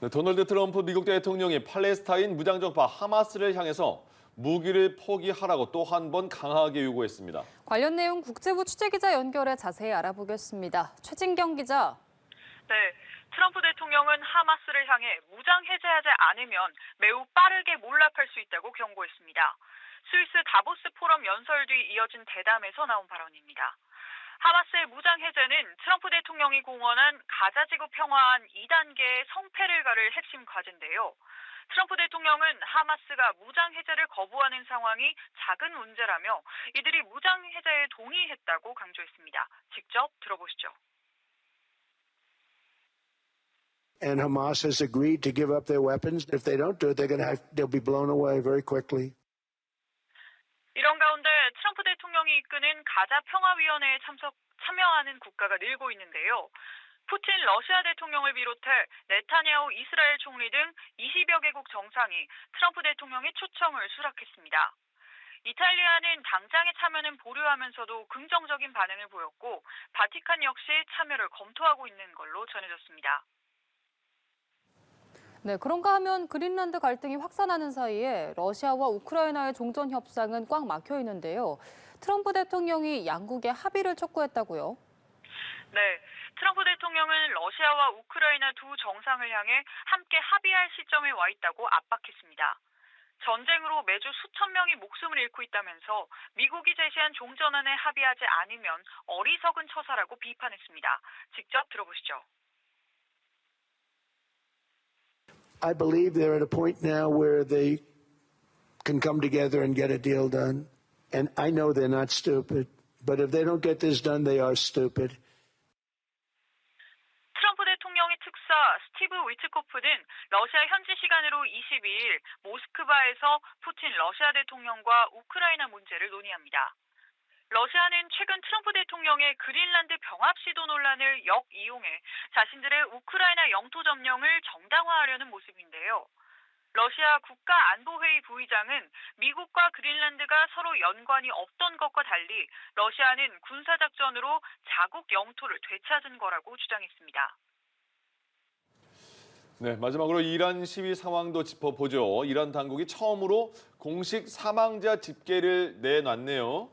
네, 도널드 트럼프 미국 대통령이 팔레스타인 무장정파 하마스를 향해서 무기를 포기하라고 또 한 번 강하게 요구했습니다. 관련 내용 국제부 취재기자 연결해 자세히 알아보겠습니다. 최진경 기자. 네, 트럼프 대통령은 하마스를 향해 무장 해제하지 않으면 매우 빠르게 몰락할 수 있다고 경고했습니다. 스위스 다보스 포럼 연설 뒤 이어진 대담에서 나온 발언입니다. 하마스의 무장 해제는 트럼프 대통령이 공언한 가자지구 평화안 2단계의 성패를 가를 핵심 과제인데요. 트럼프 대통령은 하마스가 무장 해제를 거부하는 상황이 작은 문제라며 이들이 무장 해제에 동의했다고 강조했습니다. 직접 들어보시죠. And Hamas has agreed to give up their weapons. If they don't do it, they'll be blown away very quickly. 이런 가운데 트럼프 대통령이 이끄는 가자 평화위원회에 참여하는 국가가 늘고 있는데요. 푸틴 러시아 대통령을 비롯해 네타냐후 이스라엘 총리 등 20여 개국 정상이 트럼프 대통령의 초청을 수락했습니다. 이탈리아는 당장의 참여는 보류하면서도 긍정적인 반응을 보였고 바티칸 역시 참여를 검토하고 있는 걸로 전해졌습니다. 네, 그런가 하면 그린란드 갈등이 확산하는 사이에 러시아와 우크라이나의 종전 협상은 꽉 막혀 있는데요. 트럼프 대통령이 양국의 합의를 촉구했다고요? 네, 트럼프 대통령은 러시아와 우크라이나 두 정상을 향해 함께 합의할 시점에 와 있다고 압박했습니다. 전쟁으로 매주 수천 명이 목숨을 잃고 있다면서 미국이 제시한 종전안에 합의하지 않으면 어리석은 처사라고 비판했습니다. 직접 들어보시죠. I believe they're at a point now where they can come together and get a deal done. And I know they're not stupid, but if they don't get this done, they are stupid. 트럼프 대통령의 특사 스티브 위트코프는 러시아 현지 시간으로 22일 모스크바에서 푸틴 러시아 대통령과 우크라이나 문제를 논의합니다. 러시아는 최근 트럼프 대통령의 그린란드 병합 시도 논란을 역이용해 자신들의 우크라이나 영토 점령을 정당화하려는 모습인데요. 러시아 국가안보회의 부의장은 미국과 그린란드가 서로 연관이 없던 것과 달리 러시아는 군사작전으로 자국 영토를 되찾은 거라고 주장했습니다. 네, 마지막으로 이란 시위 상황도 짚어보죠. 이란 당국이 처음으로 공식 사망자 집계를 내놨네요.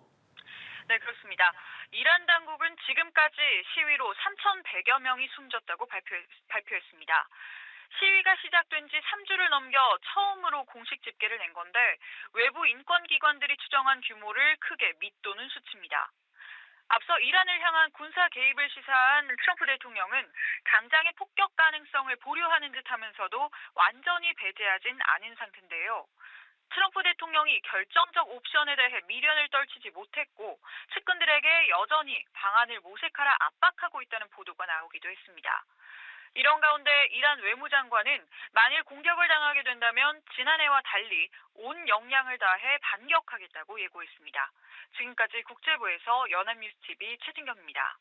네, 그렇습니다. 이란 당국은 지금까지 시위로 3,100여 명이 숨졌다고 발표했습니다. 시위가 시작된 지 3주를 넘겨 처음으로 공식 집계를 낸 건데 외부 인권기관들이 추정한 규모를 크게 밑도는 수치입니다. 앞서 이란을 향한 군사 개입을 시사한 트럼프 대통령은 당장의 폭격 가능성을 보류하는 듯 하면서도 완전히 배제하진 않은 상태인데요. 트럼프 대통령이 결정적 옵션에 대해 미련을 떨치지 못했고 측근들에게 여전히 방안을 모색하라 압박하고 있다는 보도가 나오기도 했습니다. 이런 가운데 이란 외무장관은 만일 공격을 당하게 된다면 지난해와 달리 온 역량을 다해 반격하겠다고 예고했습니다. 지금까지 국제부에서 연합뉴스TV 최진경입니다.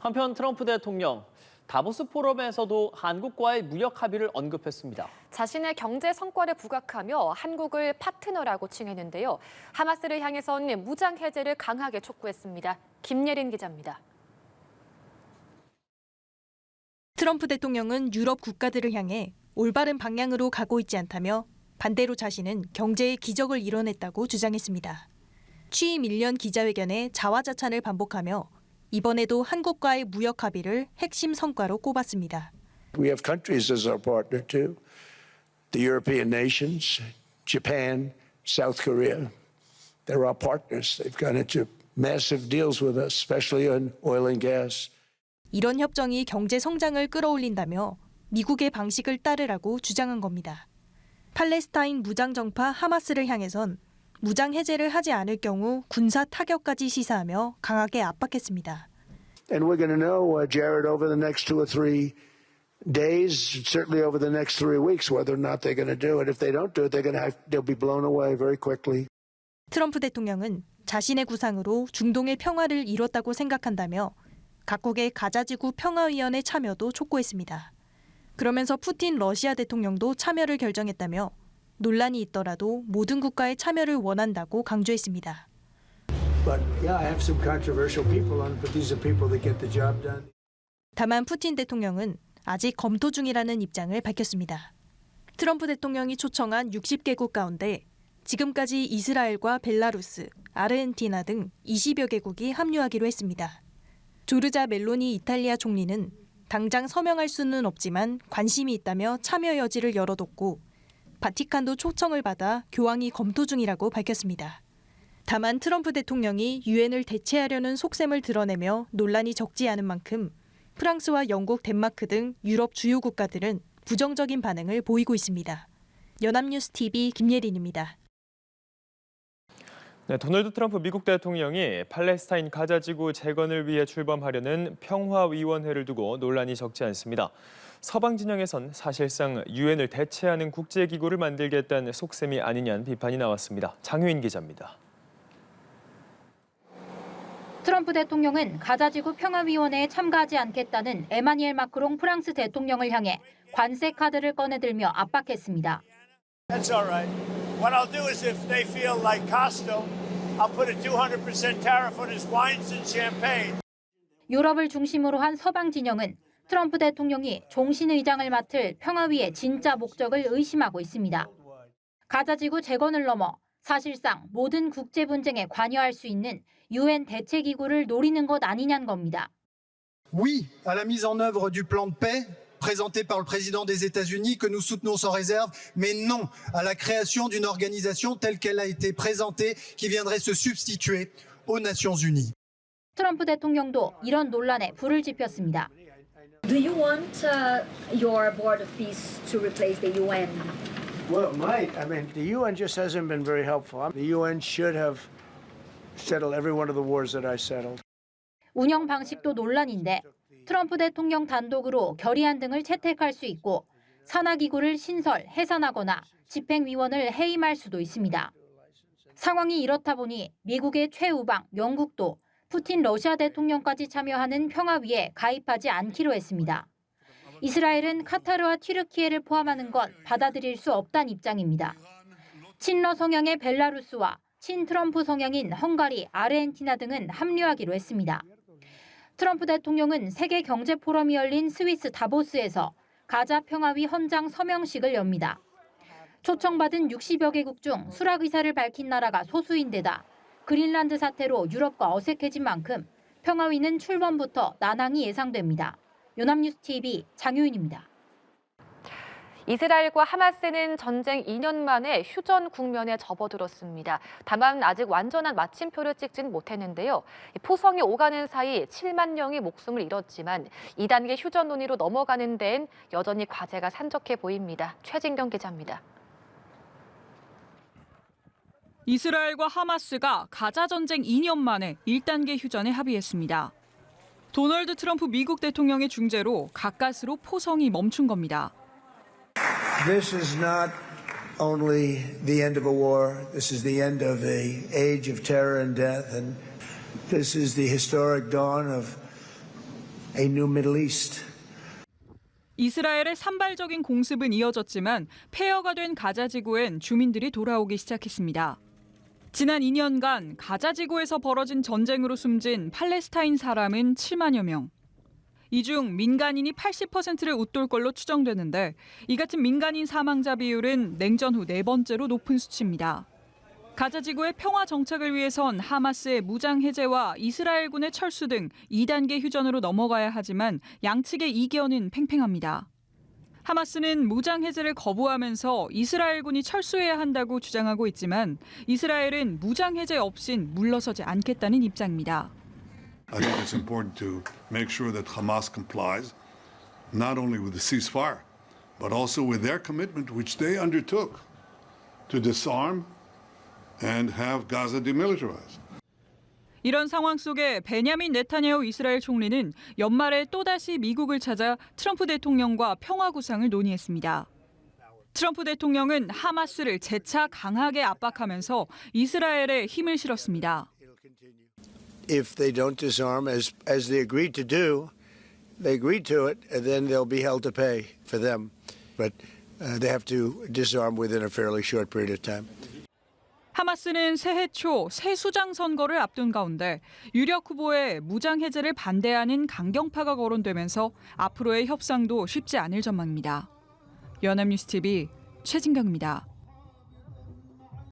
한편 트럼프 대통령, 다보스 포럼에서도 한국과의 무역 합의를 언급했습니다. 자신의 경제 성과를 부각하며 한국을 파트너라고 칭했는데요. 하마스를 향해선 무장 해제를 강하게 촉구했습니다. 김예린 기자입니다. 트럼프 대통령은 유럽 국가들을 향해 올바른 방향으로 가고 있지 않다며 반대로 자신은 경제의 기적을 이뤄냈다고 주장했습니다. 취임 1년 기자회견에 자화자찬을 반복하며 이번에도 한국과의 무역 합의를 핵심 성과로 꼽았습니다. We have countries as our partner too. The European nations, Japan, South Korea. They're our partners. They've gone into massive deals with us, especially on oil and gas. 이런 협정이 경제 성장을 끌어올린다며 미국의 방식을 따르라고 주장한 겁니다. 팔레스타인 무장정파 하마스를 향해선 무장 해제를 하지 않을 경우 군사 타격까지 시사하며 강하게 압박했습니다. And we're going to know, Jared, over the next 2 or 3 days, certainly over the next 3 weeks, whether or not they're going to do it. If they don't do it, they'll be blown away very quickly. 트럼프 대통령은 자신의 구상으로 중동의 평화를 이뤘다고 생각한다며 각국의 가자지구 평화위원회 참여도 촉구했습니다. 그러면서 푸틴 러시아 대통령도 참여를 결정했다며 논란이 있더라도 모든 국가의 참여를 원한다고 강조했습니다. But yeah, I have some controversial people on it, but these are people that get the job done. 다만 푸틴 대통령은 아직 검토 중이라는 입장을 밝혔습니다. 트럼프 대통령이 초청한 60개국 가운데 지금까지 이스라엘과 벨라루스, 아르헨티나 등 20여 개국이 합류하기로 했습니다. 조르자 멜로니 이탈리아 총리는 당장 서명할 수는 없지만 관심이 있다며 참여 여지를 열어뒀고 바티칸도 초청을 받아 교황이 검토 중이라고 밝혔습니다. 다만 트럼프 대통령이 유엔을 대체하려는 속셈을 드러내며 논란이 적지 않은 만큼 프랑스와 영국, 덴마크 등 유럽 주요 국가들은 부정적인 반응을 보이고 있습니다. 연합뉴스 TV 김예린입니다. 네, 도널드 트럼프 미국 대통령이 팔레스타인 가자 지구 재건을 위해 출범하려는 평화위원회를 두고 논란이 적지 않습니다. 서방 진영에선 사실상 유엔을 대체하는 국제기구를 만들겠다는 속셈이 아니냐는 비판이 나왔습니다. 장효인 기자입니다. 트럼프 대통령은 가자지구 평화위원회에 참가하지 않겠다는 에마니엘 마크롱 프랑스 대통령을 향해 관세 카드를 꺼내들며 압박했습니다. That's all right. What I'll do is if they feel like Costco, I'll put a 200% tariff on his wines and champagne. 유럽을 중심으로 한 서방 진영은 트럼프 대통령이 종신의장을 맡을 평화위의 진짜 목적을 의심하고 있습니다. 가자지구 재건을 넘어 사실상 모든 국제 분쟁에 관여할 수 있는 유엔 대체기구를 노리는 것 아니냐는 겁니다. Oui à la mise en œuvre du plan de paix présenté par le président des États-Unis que nous soutenons sans réserve, mais non à la création d'une organisation telle qu'elle a été présentée qui viendrait se substituer aux Nations Unies. 트럼프 대통령도 이런 논란에 불을 지폈습니다. Do you want your Board of Peace to replace the UN? Well, it might. I mean, the UN just hasn't been very helpful. The UN should have settled every one of the wars that I settled. 운영 방식도 논란인데 트럼프 대통령 단독으로 결의안 등을 채택할 수 있고 산하기구를 신설, 해산하거나 집행위원을 해임할 수도 있습니다. 상황이 이렇다 보니 미국의 최우방 영국도 푸틴 러시아 대통령까지 참여하는 평화위에 가입하지 않기로 했습니다. 이스라엘은 카타르와 튀르키예를 포함하는 건 받아들일 수 없다는 입장입니다. 친러 성향의 벨라루스와 친트럼프 성향인 헝가리, 아르헨티나 등은 합류하기로 했습니다. 트럼프 대통령은 세계 경제 포럼이 열린 스위스 다보스에서 가자 평화위 헌장 서명식을 엽니다. 초청받은 60여 개국 중 수락 의사를 밝힌 나라가 소수인데다 그린란드 사태로 유럽과 어색해진 만큼 평화위는 출범부터 난항이 예상됩니다. 연합뉴스 TV 장효인입니다. 이스라엘과 하마스는 전쟁 2년 만에 휴전 국면에 접어들었습니다. 다만 아직 완전한 마침표를 찍지는 못했는데요. 포성이 오가는 사이 7만 명이 목숨을 잃었지만 2단계 휴전 논의로 넘어가는 데엔 여전히 과제가 산적해 보입니다. 최진경 기자입니다. 이스라엘과 하마스가 가자 전쟁 2년 만에 1단계 휴전에 합의했습니다. 도널드 트럼프 미국 대통령의 중재로 가까스로 포성이 멈춘 겁니다. This is not only the end of a war. This is the end of an age of terror and death, and this is the historic dawn of a new Middle East. 이스라엘의 산발적인 공습은 이어졌지만 폐허가 된 가자 지구엔 주민들이 돌아오기 시작했습니다. 지난 2년간 가자 지구에서 벌어진 전쟁으로 숨진 팔레스타인 사람은 7만여 명. 이 중 민간인이 80%를 웃돌 걸로 추정되는데 이 같은 민간인 사망자 비율은 냉전 후 4번째로 높은 수치입니다. 가자 지구의 평화 정착을 위해선 하마스의 무장 해제와 이스라엘군의 철수 등 2단계 휴전으로 넘어가야 하지만 양측의 이견은 팽팽합니다. 하마스는 무장 해제를 거부하면서 이스라엘군이 철수해야 한다고 주장하고 있지만 이스라엘은 무장 해제 없인 물러서지 않겠다는 입장입니다. I think it's important to make sure that Hamas complies not only with the ceasefire, but also with their commitment, which they undertook, to disarm and have Gaza demilitarized. 이런 상황 속에 베냐민 네타냐후 이스라엘 총리는 연말에 또다시 미국을 찾아 트럼프 대통령과 평화 구상을 논의했습니다. 트럼프 대통령은 하마스를 재차 강하게 압박하면서 이스라엘에 힘을 실었습니다. If they don't disarm as they agreed to do, they agreed to it, and then they'll be held to pay for them. But they have to disarm within a fairly short period of time. 하마스는 새해 초 새 수장 선거를 앞둔 가운데 유력 후보의 무장 해제를 반대하는 강경파가 거론되면서 앞으로의 협상도 쉽지 않을 전망입니다. 연합뉴스 TV 최진경입니다.